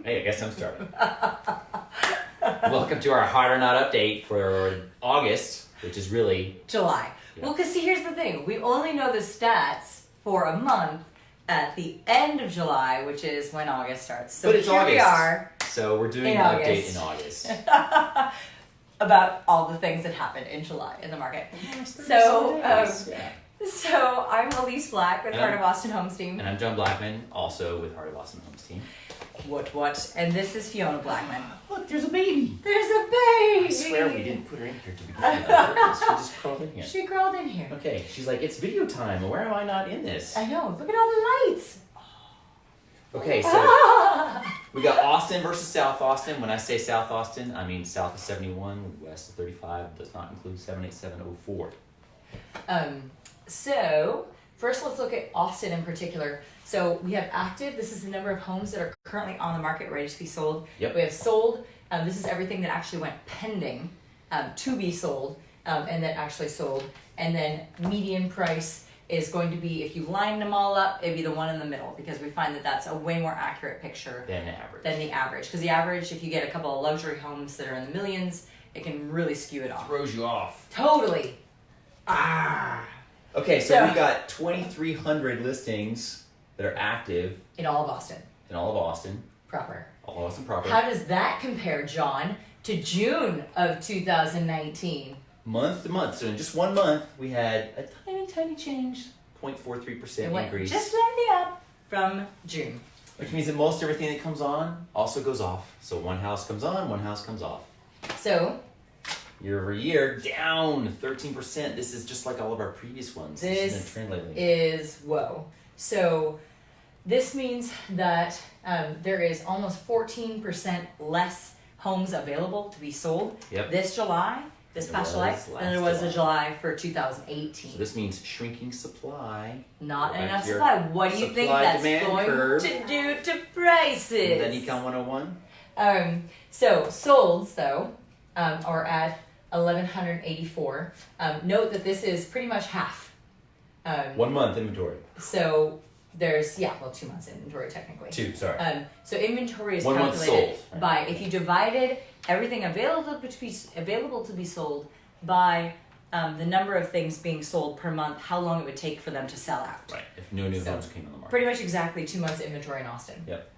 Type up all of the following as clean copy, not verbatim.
Hey, I guess I'm starting. Welcome to our Hot or Not update for August, which is really July. Yeah. Well, because see, here's the thing. We only know the stats for a month at the end of July, which is when August starts. So But it's here we August. are So we're doing In an update August. in August. about all the things that happened in July in the market. So I'm Elise Black with And Heart I'm- of Austin Homes Team. And I'm John Blackman, also with Heart of Austin Homes Team. What? And this is Fiona Blackman. Look, there's a baby. There's a baby! I swear we didn't put her in here to begin with. She just crawled in here. She crawled in here. Okay, she's like, it's video time. Where am I not in this? I know. Look at all the lights. Okay, so Ah! we got Austin versus South Austin. When I say South Austin, I mean south of 71, west of 35. Does not include 78704. So first let's look at Austin in particular. So we have active, this is the number of homes that are currently on the market ready to be sold. Yep. We have sold, this is everything that actually went pending to be sold and that actually sold. And then median price is going to be, if you line them all up, it'd be the one in the middle because we find that that's a way more accurate picture Then average. than the average. Because the average, if you get a couple of luxury homes that are in the millions, it can really skew it off. Throws you off. Totally. Okay, so So- we got 2,300 listings that are active In all of Austin, in all of Austin, proper. all of Austin proper. How does that compare, John, to June of 2019? Month to month, so in just 1 month, we had a tiny change, 0.43% It went increase, just slightly up from June. which means that most everything that comes on also goes off. So one house comes on, one house comes off. So Year over year, down 13%. This is just like all of our previous ones. This has been a trend lately. is whoa. So this means that there is almost 14% less homes available to be sold Yep. this July, this Than past it July, was than last there was the July. July for 2018. So this means shrinking supply. Not Go back enough to your supply. What do you think that's supply-demand going curve. to do to prices? Then Econ 101. So solds though are at 1,184. Note that this is pretty much half. 1 month inventory. So there's 2 months inventory technically. 2, sorry. So inventory is 1 month calculated sold, right. by if you divided everything available to be sold by the number of things being sold per month, how long it would take for them to sell out. Right, if no new So, homes came on the market. Pretty much exactly 2 months inventory in Austin. Yep.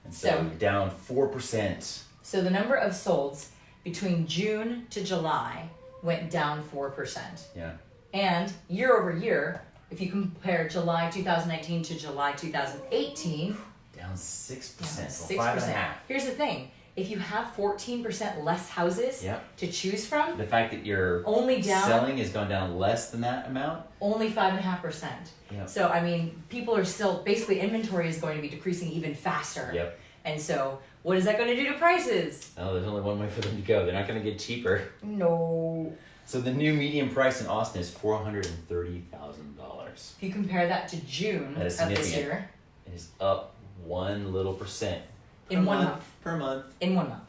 And so, So- down 4%. So the number of solds between June to July went down 4%. Yeah. And year over year, if you compare July 2019 to July 2018, Down 6%. down So 6%. 5.5%. Here's the thing. If you have 14% less houses Yep. to choose from, The fact that you're only down selling has gone down less than that amount. only 5.5%. Yep. So I mean, people are still basically inventory is going to be decreasing even faster. Yep. And so, what is that going to do to prices? Oh, there's only one way for them to go. They're not going to get cheaper. No. So the new median price in Austin is $430,000. If you compare that to June That is of this significant. year, It is up 1 little percent per In 1 month. Per month. in 1 month.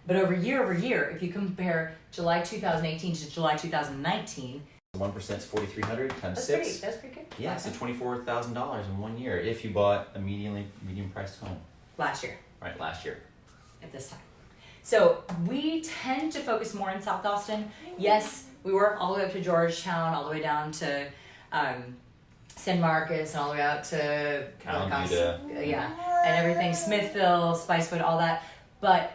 But over year, if you compare July 2018 to July 2019, 1% is 4,300 times that's 6. pretty good. Yeah, so $24,000 in 1 year if you bought a medium priced home. Last year Right, last year. at this time. So we tend to focus more in South Austin. Yes, we work all the way up to Georgetown, all the way down to San Marcos, and all the way out to Alameda. and everything, Smithville, Spicewood, all that. But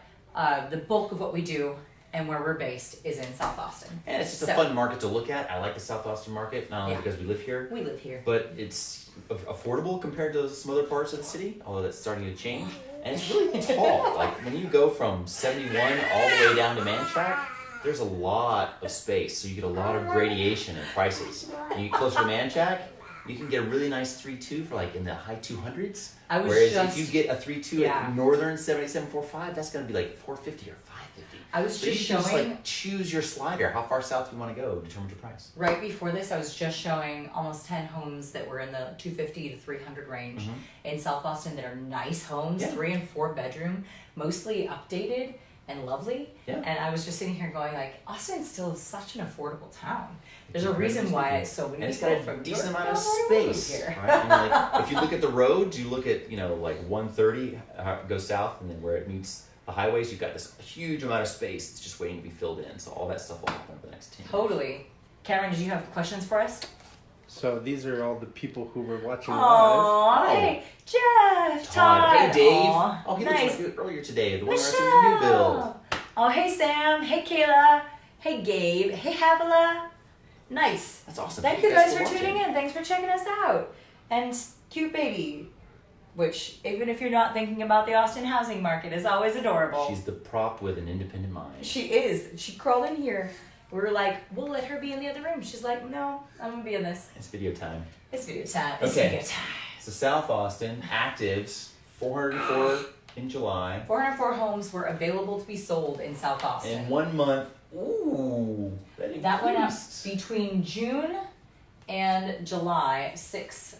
the bulk of what we do and where we're based is in South Austin. And it's just a So- fun market to look at. I like the South Austin market, not only Yeah. because we live here, We live here. but it's affordable compared to some other parts of the city, although that's starting to change. And it's really tall. Like when you go from 71 all the way down to Manchac, there's a lot of space, so you get a lot of gradation in prices. When you get closer to Manchac, you can get a really nice 3.2 for like in the high 200s. I was Whereas just- if you get a 3.2 Yeah. at Northern 7745, that's going to be like 450 or 550. I was So just you can just showing like choose your slider, how far south you want to go, determine your price. right before this. I was just showing almost 10 homes that were in the 250 to 300 range in South Austin that are nice homes, Yeah. 3 and 4 bedroom, mostly updated. and lovely. Yeah. And I was just sitting here going like, Austin's still such an affordable town. There's a Incredibly reason why speaking. so many And it's people got a from decent York amount of Valley move space, here. right? And like, if you look at the roads, you look at, like 130 goes south, and then where it meets the highways, you've got this huge amount of space that's just waiting to be filled in. So all that stuff will happen over the next 10 years. Totally. Cameron, did you have questions for us? So these are all the people who were watching live. Aww, hey, Jeff, Todd. Hey, Dave. Aw, Oh, he nice. looked earlier today. The one where I seen the new build. Michelle. Oh, hey, Sam. Hey, Kayla. Hey, Gabe. Hey, Havila. Nice. That's awesome. Thank you guys for watching. tuning in. Thanks for checking us out. And cute baby, which even if you're not thinking about the Austin housing market, is always adorable. She's the prop with an independent mind. She is. She crawled in here. We were like, we'll let her be in the other room. She's like, no, I'm gonna be in this. It's video time. It's video time. It's Okay. video time. So South Austin, actives, 404 in July. 404 homes were available to be sold in South Austin. In 1 month, that That went up increased. between June and July, 6.32%.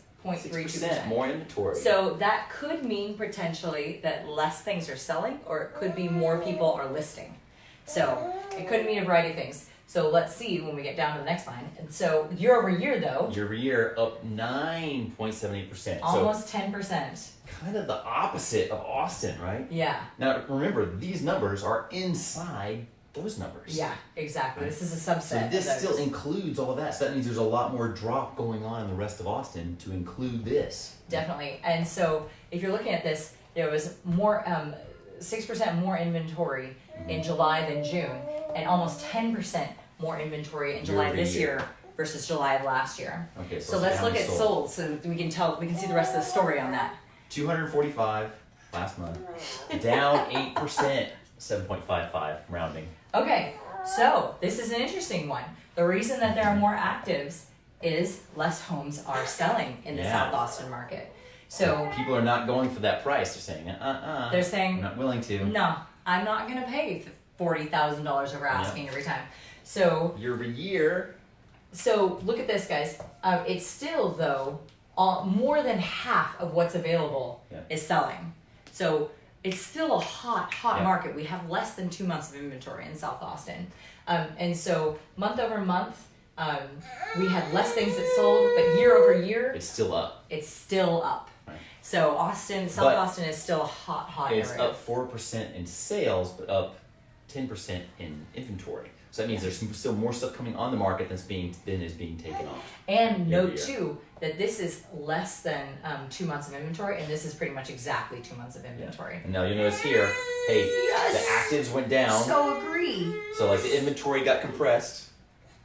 6% more inventory. So that could mean potentially that less things are selling, or it could be more people are listing. So it could mean a variety of things. So let's see when we get down to the next line. And so year over year though, year over year, up 9.78%. almost 10%. So kind of the opposite of Austin, right? Yeah. Now remember, these numbers are inside those numbers. Yeah, exactly. This is a So subset. this of those. still includes all of that. So that means there's a lot more drop going on in the rest of Austin to include this. Definitely. And so if you're looking at this, there was more 6% more inventory in July than June, and almost 10% more inventory in July over this year. year versus July of last year. Okay, So let's how look many at sold so we can see the rest of the story on that. 245 last month, down 8%, 7.55 rounding. Okay, so this is an interesting one. The reason that there are more actives is less homes are selling in the Yeah. South Austin market. So People are not going for that price. They're saying, they're saying, I'm not willing to. no, I'm not going to pay $40,000 over asking every time. So Year over year, look at this, guys. It's still though more than half of what's available Yeah. is selling. So it's still a hot Yeah. market. We have less than 2 months of inventory in South Austin, and so month over month, we had less things that sold, but year over year, it's still up. it's still up. Right. So South But Austin is still a hot It's area. up 4% in sales, but up 10% in inventory. So that means there's still more stuff coming on the market than is being taken off. And year over note year. too that this is less than 2 months of inventory, and this is pretty much exactly 2 months of inventory. And now you'll notice here, hey, Yes. the actives went down. So agree. So like the inventory got compressed,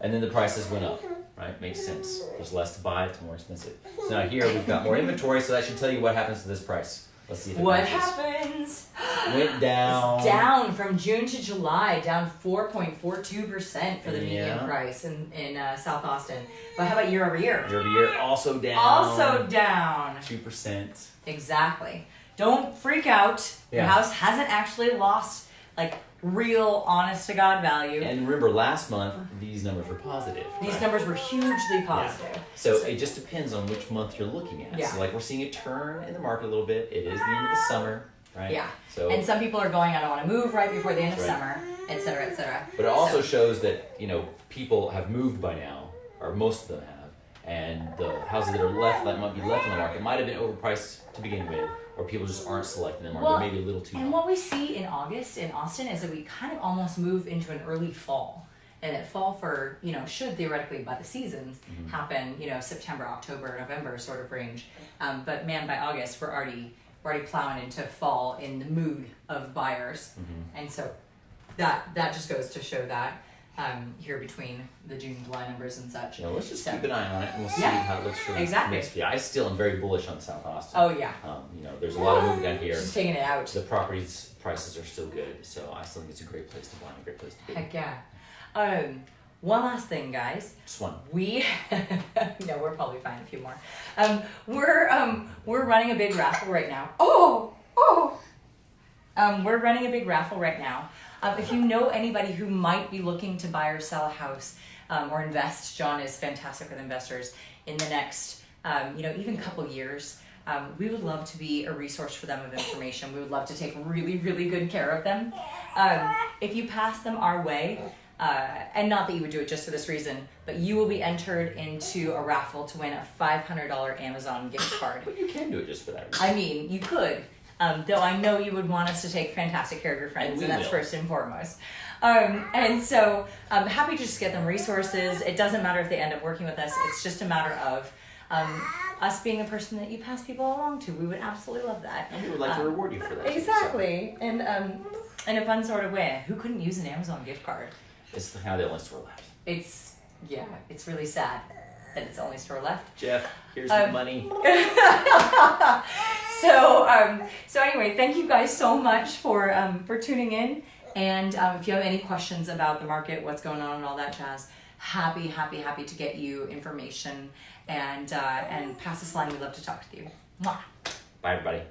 and then the prices went up, right? Makes sense. There's less to buy, it's more expensive. So now here we've got more inventory, so that should tell you what happens to this price. Let's see if it What matches. happens? Went down. It's down from June to July, down 4.42% for the median Yeah. price in South Austin. But how about year over year? Year over year, also down. Also down. 2%. Exactly. Don't freak out. Your Yeah. house hasn't actually lost like real honest to God value. And remember, last month these numbers were positive. These right? numbers were hugely positive. So it just depends on which month you're looking at. Yeah. So like we're seeing a turn in the market a little bit. It is the end of the summer, right? Yeah. So, And some people are going, I don't want to move right before the end of Right. summer, et cetera, et cetera. but it also So- shows that people have moved by now, or most of them have, and the houses that are left that might be left on the market might have been overpriced to begin with, or people just aren't selecting them, or Well, they're maybe a little too And high. what we see in August in Austin is that we kind of almost move into an early fall. And that fall for, should theoretically by the seasons Mm-hmm. happen, September, October, November sort of range. But man, by August, we're already plowing into fall in the mood of buyers. Mm-hmm. And so that just goes to show that here between the June and July numbers and such. Let's just So- keep an eye on it, and we'll see Yeah. how it looks for the Exactly. next year. I still am very bullish on South Austin. Oh yeah, There's a lot of movement down here. just taking it out. The properties prices are still good, so I still think it's a great place to buy and a great place to be. Heck yeah. One last thing, guys. Just one. We no, we're probably fine. A few more. We're running a big raffle right now. We're running a big raffle right now. If you know anybody who might be looking to buy or sell a house or invest, John is fantastic with investors in the next, even couple years. we would love to be a resource for them of information. We would love to take really, really good care of them. If you pass them our way, and not that you would do it just for this reason, but you will be entered into a raffle to win a $500 Amazon gift card. But you can do it just for that reason. I mean, you could, though I know you would want us to take fantastic care of your friends, And we and that's will. first and foremost. And so I'm happy to just get them resources. It doesn't matter if they end up working with us. It's just a matter of us being a person that you pass people along to. We would absolutely love that. And we would like to reward you for that. Exactly. And in a fun sort of way. Who couldn't use an Amazon gift card? It's kind of the only store left. It's really sad that it's the only store left. Jeff, here's the money. So anyway, thank you guys so much for tuning in. And if you have any questions about the market, what's going on and all that jazz, happy to get you information and pass this line. We'd love to talk with you. Mwah. Bye, everybody.